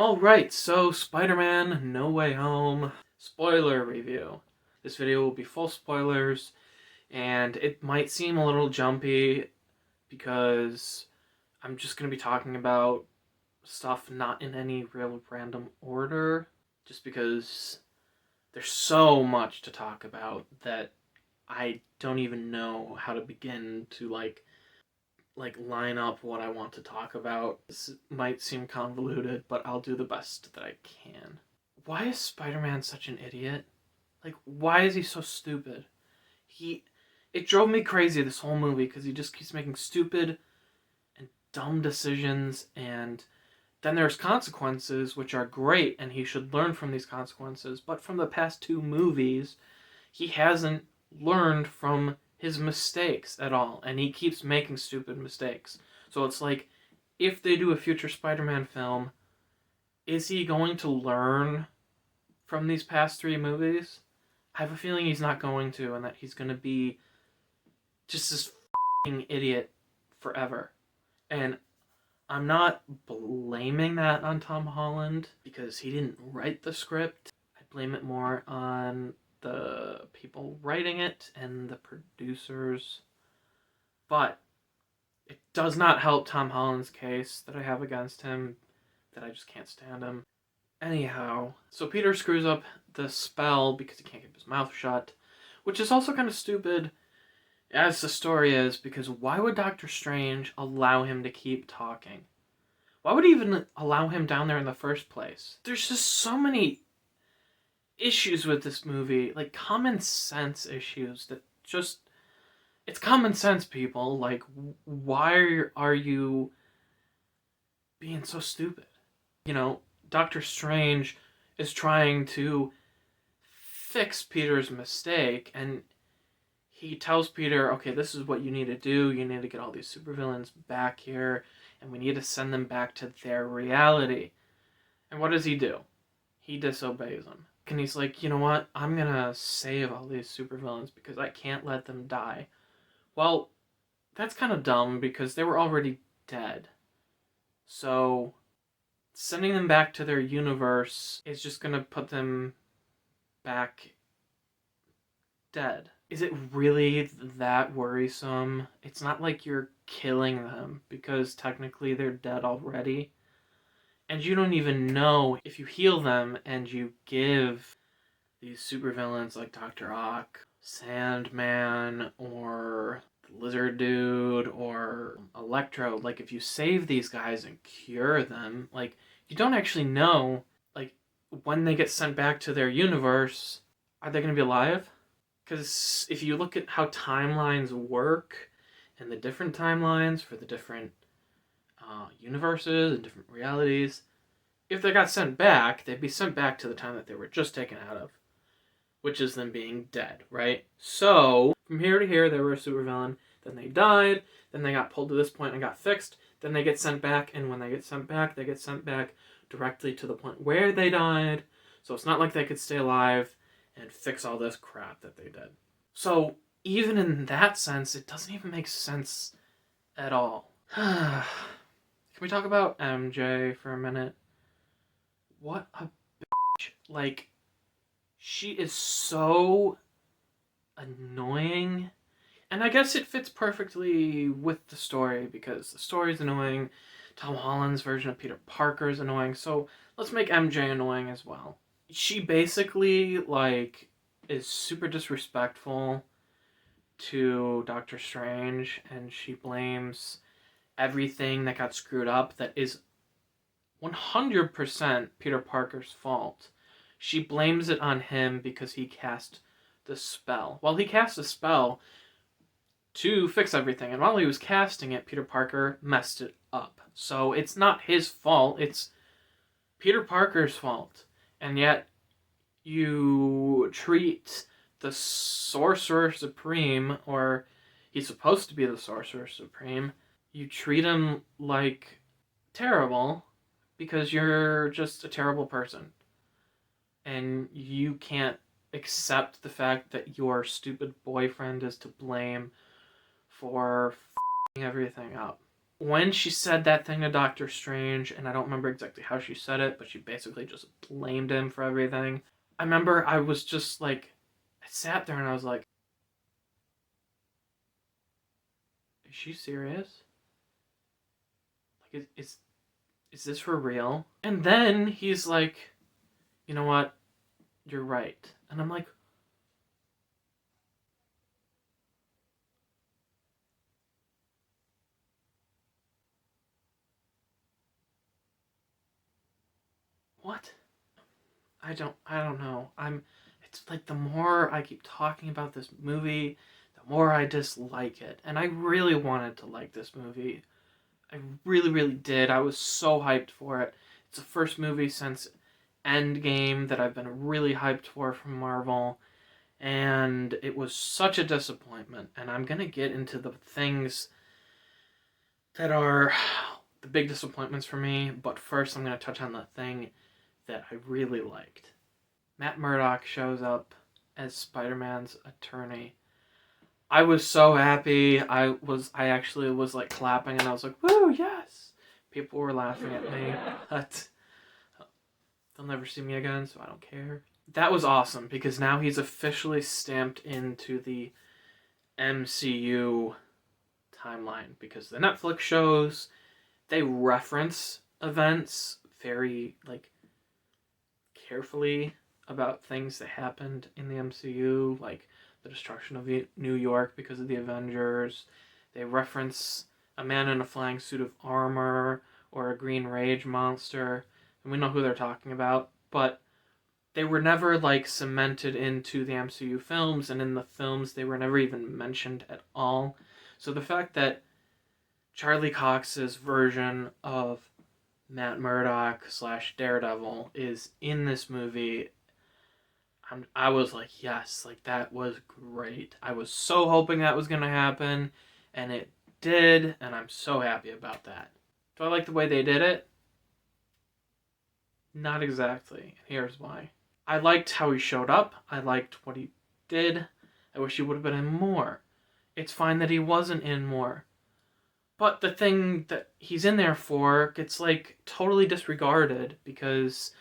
Alright, so Spider-Man No Way Home spoiler review. This video will be full spoilers, and it might seem a little jumpy because I'm just going to be talking about stuff not in any real random order, just because there's so much to talk about that I don't even know how to begin to line up what I want to talk about. This might seem convoluted, but I'll do the best that I can. Why is Spider-Man such an idiot? Why is he so stupid? It drove me crazy this whole movie because he just keeps making stupid and dumb decisions, and then there's consequences, which are great, and he should learn from these consequences. But from the past two movies, he hasn't learned from his mistakes at all, and he keeps making stupid mistakes. So it's like, if they do a future Spider-Man film, is he going to learn from these past three movies? I have a feeling he's not going to, and that he's going to be just this f***ing idiot forever. And I'm not blaming that on Tom Holland, because he didn't write the script. I blame it more on the people writing it and the producers. But it does not help Tom Holland's case that I have against him, that I just can't stand him. Anyhow, so Peter screws up the spell because he can't keep his mouth shut, which is also kind of stupid as the story is, because why would Doctor Strange allow him to keep talking? Why would he even allow him down there in the first place? There's just so many issues with this movie, like common sense issues that just... It's common sense, people. Like, why are you being so stupid? You know, Doctor Strange is trying to fix Peter's mistake, and he tells Peter, okay, this is what you need to do. You need to get all these supervillains back here, and we need to send them back to their reality. And what does he do? He disobeys him. And he's like, you know what? I'm gonna save all these supervillains because I can't let them die. Well, that's kind of dumb because they were already dead. So sending them back to their universe is just gonna put them back dead. Is it really that worrisome? It's not like you're killing them, because technically they're dead already. And you don't even know if you heal them and you give these supervillains like Dr. Ock, Sandman, or the Lizard Dude, or Electro, like if you save these guys and cure them, like you don't actually know, like when they get sent back to their universe, are they going to be alive? Because if you look at how timelines work, and the different timelines for the different universes and different realities, if they got sent back, they'd be sent back to the time that they were just taken out of, which is them being dead, right? So, from here to here, they were a supervillain, then they died, then they got pulled to this point and got fixed, then they get sent back, and when they get sent back directly to the point where they died, so it's not like they could stay alive and fix all this crap that they did. So, even in that sense, it doesn't even make sense at all. Can we talk about MJ for a minute? What a bitch. Like, she is so annoying. And I guess it fits perfectly with the story, because the story's annoying. Tom Holland's version of Peter Parker is annoying, so let's make MJ annoying as well. She basically, is super disrespectful to Doctor Strange, and she blames everything that got screwed up that is 100% Peter Parker's fault. She blames it on him because he cast the spell. Well, he cast a spell to fix everything, and while he was casting it, Peter Parker messed it up. So it's not his fault, it's Peter Parker's fault. And yet, you treat the Sorcerer Supreme, or he's supposed to be the Sorcerer Supreme, you treat him like terrible because you're just a terrible person. And you can't accept the fact that your stupid boyfriend is to blame for f***ing everything up. when she said that thing to Doctor Strange, and I don't remember exactly how she said it, but she basically just blamed him for everything. I remember I was just like, I sat there and I was like, is she serious? Like, is this for real? And then he's like, you know what? You're right. And I'm like, what? I don't know. It's like the more I keep talking about this movie, the more I dislike it. And I really wanted to like this movie. I really, really did. I was so hyped for it. It's the first movie since Endgame that I've been really hyped for from Marvel. And it was such a disappointment. And I'm going to get into the things that are the big disappointments for me. But first, I'm going to touch on the thing that I really liked. Matt Murdock shows up as Spider-Man's attorney. I was so happy. I actually was like clapping and I was like, "Woo, yes!" People were laughing at me, but they'll never see me again, so I don't care. That was awesome because now he's officially stamped into the MCU timeline because the Netflix shows, they reference events very like carefully about things that happened in the MCU, like the destruction of New York because of the Avengers. They reference a man in a flying suit of armor or a green rage monster, and we know who they're talking about, but they were never like cemented into the MCU films, and in the films they were never even mentioned at all. So the fact that Charlie Cox's version of Matt Murdock slash Daredevil is in this movie, I was like, yes, like that was great. I was so hoping that was going to happen, and it did, and I'm so happy about that. Do I like the way they did it? Not exactly. Here's why. I liked how he showed up. I liked what he did. I wish he would have been in more. It's fine that he wasn't in more. But the thing that he's in there for gets like totally disregarded because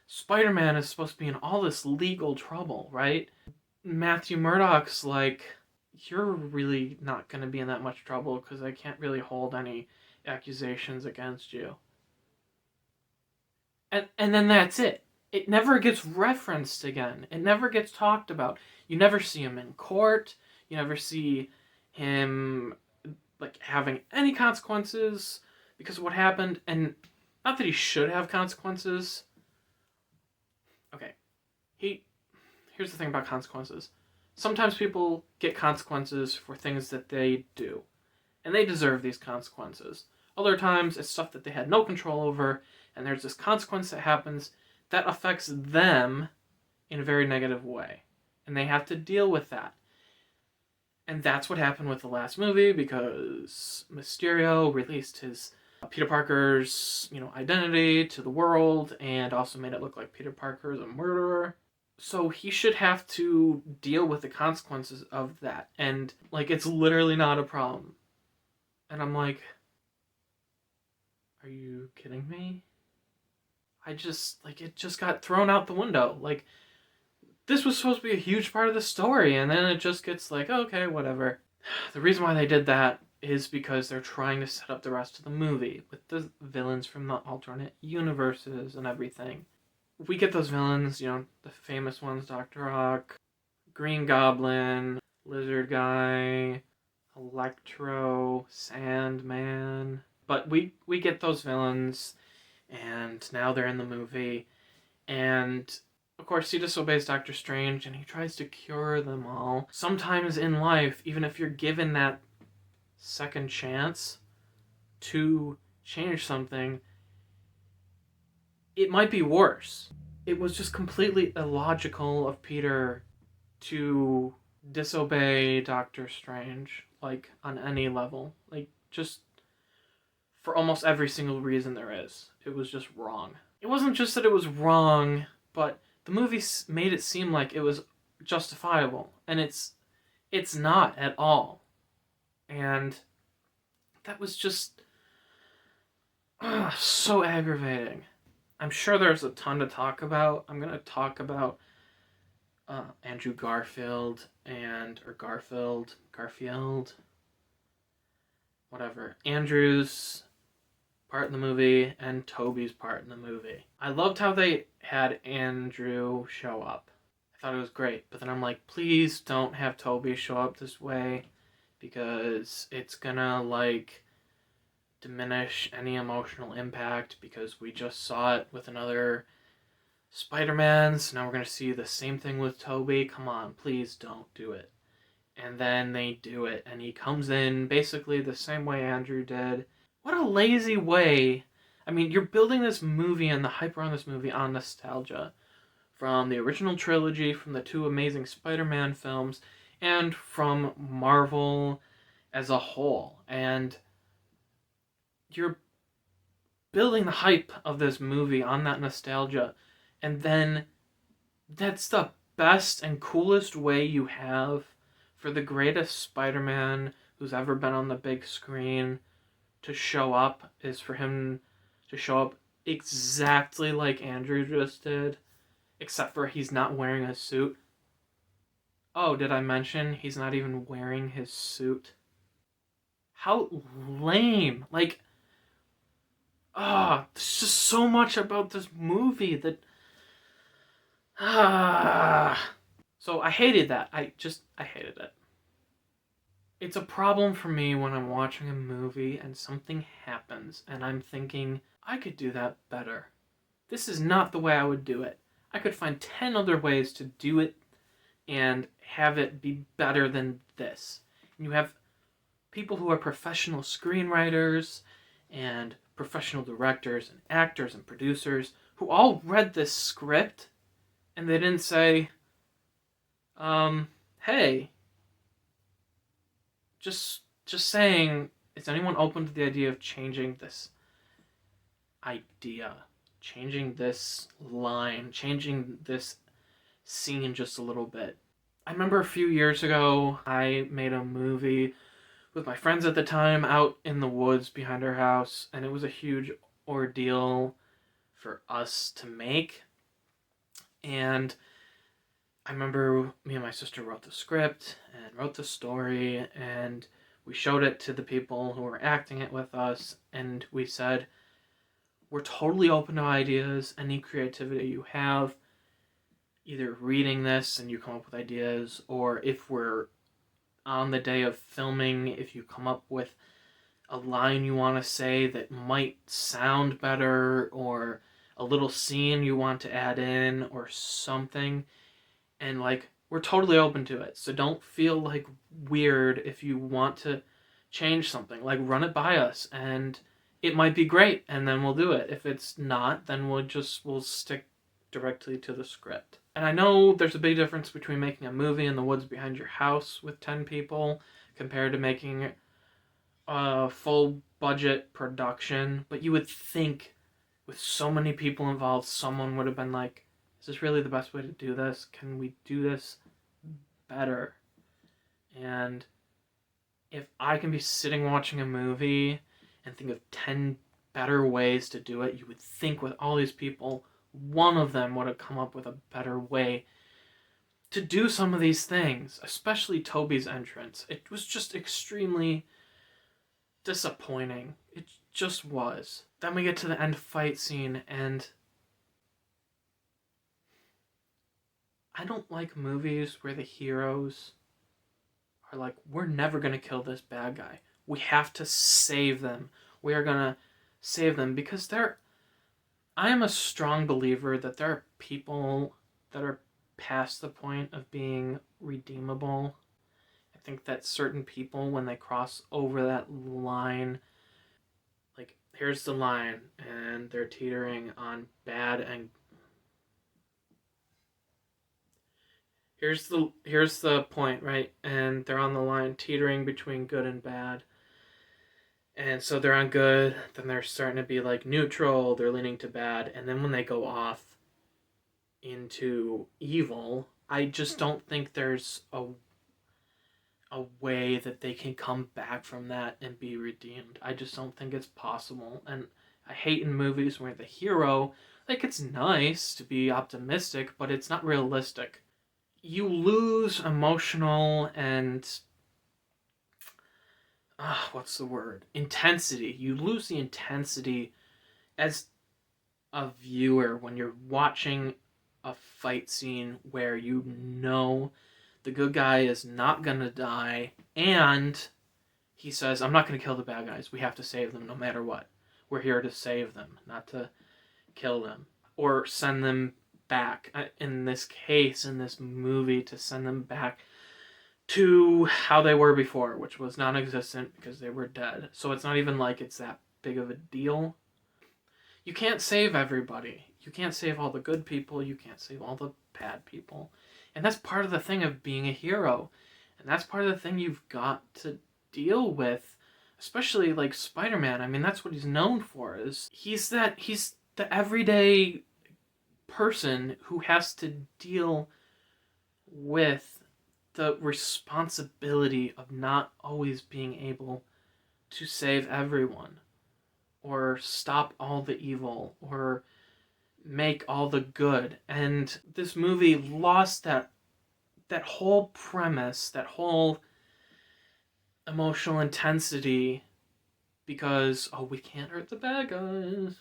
Spider-Man is supposed to be in all this legal trouble, right? Matthew Murdock's like, you're really not going to be in that much trouble because I can't really hold any accusations against you. And then that's it. It never gets referenced again. It never gets talked about. You never see him in court. You never see him like having any consequences because of what happened. And not that he should have consequences. Okay. Here's the thing about consequences. Sometimes people get consequences for things that they do, and they deserve these consequences. Other times, it's stuff that they had no control over, and there's this consequence that happens that affects them in a very negative way, and they have to deal with that. And that's what happened with the last movie because Mysterio released his Peter Parker's, identity to the world and also made it look like Peter Parker is a murderer. So he should have to deal with the consequences of that. And like it's literally not a problem. And I'm like, are you kidding me? It just got thrown out the window. Like this was supposed to be a huge part of the story and then it just gets like, okay, whatever. The reason why they did that is because they're trying to set up the rest of the movie with the villains from the alternate universes and everything. We get those villains, the famous ones, Dr. Ock, Green Goblin, Lizard Guy, Electro, Sandman. But we get those villains, and now they're in the movie. And of course, he disobeys Doctor Strange, and he tries to cure them all. Sometimes in life, even if you're given that second chance to change something, it might be worse. It was just completely illogical of Peter to disobey Doctor Strange, like, on any level. Like, just for almost every single reason there is. It was just wrong. It wasn't just that it was wrong, but the movie made it seem like it was justifiable, and it's not at all. And that was just So aggravating. I'm sure there's a ton to talk about. I'm gonna talk about Andrew Garfield Garfield, whatever. Andrew's part in the movie and Tobey's part in the movie. I loved how they had Andrew show up. I thought it was great, but then I'm like, please don't have Tobey show up this way because it's gonna like diminish any emotional impact because we just saw it with another Spider-Man, so now we're gonna see the same thing with Tobey. Come on, please don't do it. And then they do it, and he comes in basically the same way Andrew did. What a lazy way. I mean, you're building this movie and the hype around this movie on nostalgia. From the original trilogy, from the two Amazing Spider-Man films, and from Marvel as a whole. And you're building the hype of this movie on that nostalgia, and then that's the best and coolest way you have for the greatest Spider-Man who's ever been on the big screen to show up, is for him to show up exactly like Andrew just did, except for he's not wearing a suit. Oh, did I mention he's not even wearing his suit? How lame. Like, there's just so much about this movie that so I hated that. I hated it. It's a problem for me when I'm watching a movie and something happens and I'm thinking, I could do that better. This is not the way I would do it. I could find 10 other ways to do it and have it be better than this. And you have people who are professional screenwriters and professional directors and actors and producers who all read this script and they didn't say, hey, just saying, is anyone open to the idea of changing this idea, changing this line, changing this scene just a little bit? I remember a few years ago, I made a movie with my friends at the time out in the woods behind our house, and it was a huge ordeal for us to make. And I remember me and my sister wrote the script and wrote the story, and we showed it to the people who were acting it with us, and we said, we're totally open to ideas, any creativity you have, either reading this and you come up with ideas, or if we're on the day of filming, if you come up with a line you want to say that might sound better, or a little scene you want to add in, or something. And like, we're totally open to it. So don't feel like weird if you want to change something. Like, run it by us and it might be great and then we'll do it. If it's not, then we'll stick directly to the script. And I know there's a big difference between making a movie in the woods behind your house with 10 people compared to making a full budget production, but you would think with so many people involved, someone would have been like, is this really the best way to do this? Can we do this better? And if I can be sitting watching a movie and think of 10 better ways to do it, you would think with all these people, one of them would have come up with a better way to do some of these things, especially Tobey's entrance. It was just extremely disappointing. It just was. Then we get to the end fight scene, and I don't like movies where the heroes are like, we're never going to kill this bad guy. We have to save them. We are going to save them because I am a strong believer that there are people that are past the point of being redeemable. I think that certain people, when they cross over that line, like, here's the line, and they're teetering on bad and here's the point, right? And they're on the line teetering between good and bad. And so they're on good, then they're starting to be like neutral, they're leaning to bad, and then when they go off into evil, I just don't think there's a way that they can come back from that and be redeemed. I just don't think it's possible. And I hate in movies where the hero, like, it's nice to be optimistic, but it's not realistic. You lose emotional and what's the word? Intensity. You lose the intensity as a viewer when you're watching a fight scene where you know the good guy is not gonna die, and he says, I'm not gonna kill the bad guys. We have to save them no matter what. We're here to save them, not to kill them. Or send them back. In this case, in this movie, to send them back to how they were before, which was non-existent because they were dead. So it's not even like it's that big of a deal. You can't save everybody. You can't save all the good people. You can't save all the bad people. And that's part of the thing of being a hero. And that's part of the thing you've got to deal with, especially like Spider-Man. I mean, that's what he's known for, is he's the everyday person who has to deal with the responsibility of not always being able to save everyone or stop all the evil or make all the good. And this movie lost that whole premise, that whole emotional intensity, because we can't hurt the bad guys,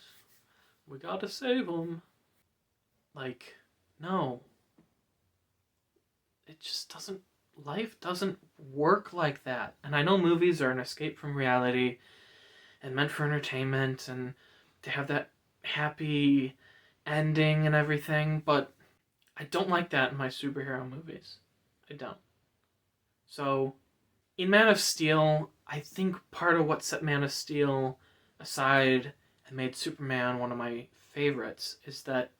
we gotta save them. Like, no, it just doesn't, life doesn't work like that. And I know movies are an escape from reality and meant for entertainment and to have that happy ending and everything, but I don't like that in my superhero movies. I don't. So, in Man of Steel, I think part of what set Man of Steel aside and made Superman one of my favorites is that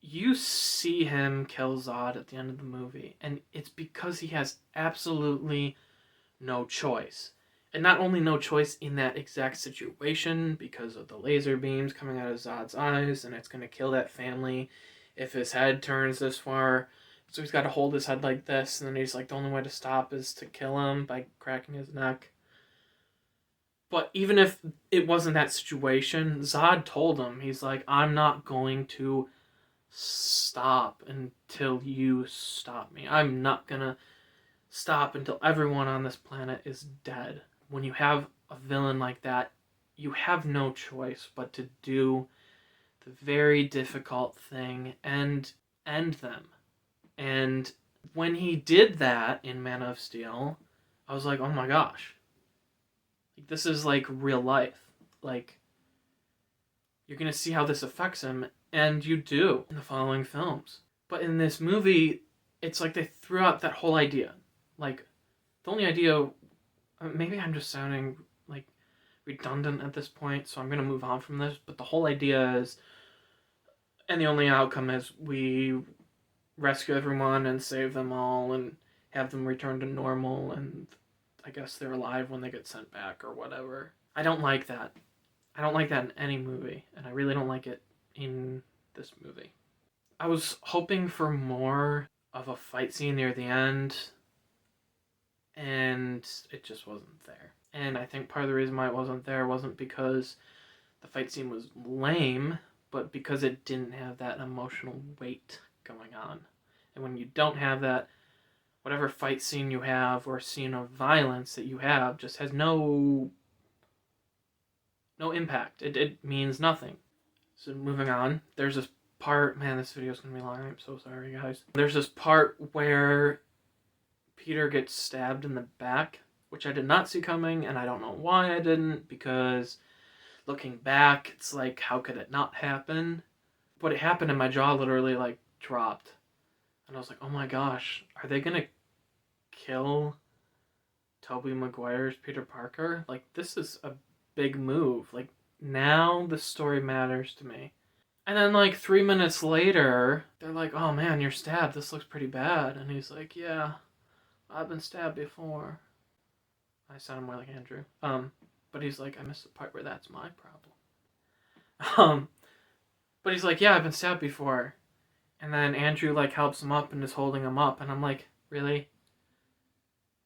you see him kill Zod at the end of the movie, and it's because he has absolutely no choice. And not only no choice in that exact situation because of the laser beams coming out of Zod's eyes, and it's going to kill that family if his head turns this far. So he's got to hold his head like this, and then he's like, the only way to stop is to kill him by cracking his neck. But even if it wasn't that situation, Zod told him, he's like, I'm not going to stop until you stop me. I'm not gonna stop until everyone on this planet is dead. When you have a villain like that, you have no choice but to do the very difficult thing and end them. And when he did that in Man of Steel, I was like, oh my gosh. This is like real life. Like, you're gonna see how this affects him, and you do in the following films. But in this movie, it's like they threw out that whole idea. Like, the only idea, maybe I'm just sounding like redundant at this point, so I'm gonna move on from this, but the whole idea is, and the only outcome is we rescue everyone and save them all and have them return to normal, and I guess they're alive when they get sent back or whatever. I don't like that. I don't like that in any movie, and I really don't like it in this movie. I was hoping for more of a fight scene near the end, and it just wasn't there. And I think part of the reason why it wasn't there wasn't because the fight scene was lame, but because it didn't have that emotional weight going on. And when you don't have that, whatever fight scene you have or scene of violence that you have just has no impact. It means nothing. So moving on, there's this part, man, this video's gonna be long, I'm so sorry guys. There's this part where Peter gets stabbed in the back, which I did not see coming, and I don't know why I didn't, because looking back, it's like, how could it not happen? But it happened and my jaw literally like dropped. And I was like, oh my gosh, are they gonna kill Tobey Maguire's Peter Parker? Like, this is a big move. Like, now the story matters to me. And then like 3 minutes later, they're like, oh man, you're stabbed, this looks pretty bad. And he's like, yeah, I've been stabbed before. I sound more like Andrew. But he's like, I missed the part where that's my problem. But he's like, yeah, I've been stabbed before. And then Andrew like helps him up and is holding him up, and I'm like, really?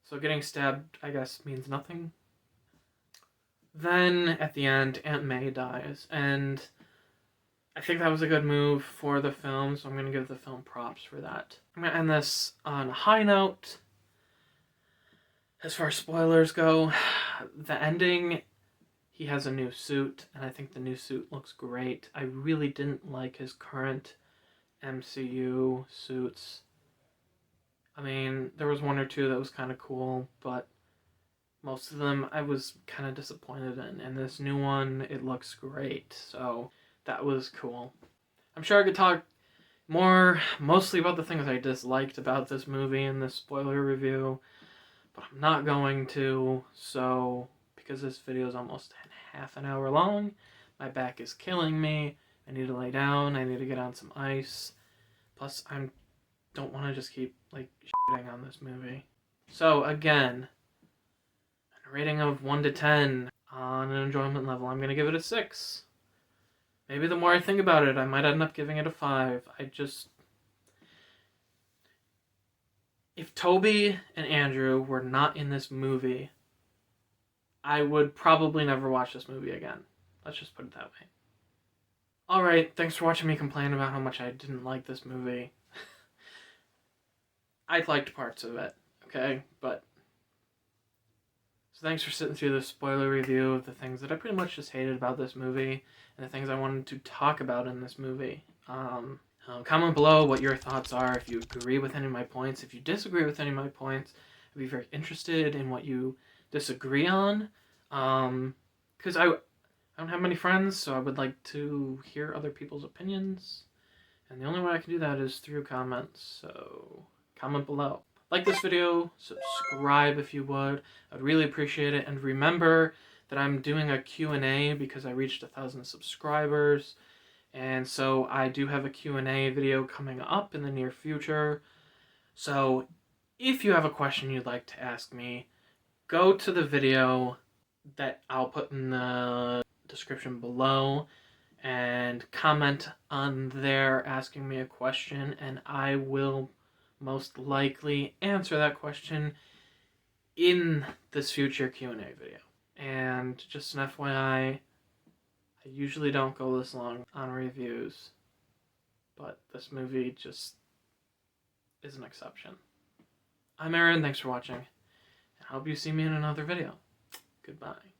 So getting stabbed, I guess, means nothing? Then, at the end, Aunt May dies, and I think that was a good move for the film, so I'm going to give the film props for that. I'm going to end this on a high note. As far as spoilers go, the ending, he has a new suit, and I think the new suit looks great. I really didn't like his current MCU suits. I mean, there was one or two that was kind of cool, but most of them I was kind of disappointed in. And this new one, it looks great, so that was cool. I'm sure I could talk more, mostly about the things I disliked about this movie in this spoiler review, but I'm not going to, so because this video is almost half an hour long, my back is killing me, I need to lay down, I need to get on some ice, plus I don't want to just keep, like, shitting on this movie. So, again, a rating of 1 to 10 on an enjoyment level, I'm going to give it a 6. Maybe the more I think about it, I might end up giving it a 5. If Toby and Andrew were not in this movie, I would probably never watch this movie again. Let's just put it that way. Alright, thanks for watching me complain about how much I didn't like this movie. I liked parts of it, okay? So thanks for sitting through this spoiler review of the things that I pretty much just hated about this movie, and the things I wanted to talk about in this movie. Comment below what your thoughts are, if you agree with any of my points. If you disagree with any of my points, I'd be very interested in what you disagree on. Because I don't have many friends, so I would like to hear other people's opinions. And the only way I can do that is through comments, so comment below. Like this video, subscribe if you would. I'd really appreciate it. And remember that I'm doing a Q&A because I reached 1,000 subscribers. And so I do have a Q&A video coming up in the near future. So if you have a question you'd like to ask me, go to the video that I'll put in the description below and comment on there asking me a question, and I will most likely answer that question in this future Q&A video. And just an FYI, I usually don't go this long on reviews, but this movie just is an exception. I'm Aaron, thanks for watching, and I hope you see me in another video. Goodbye.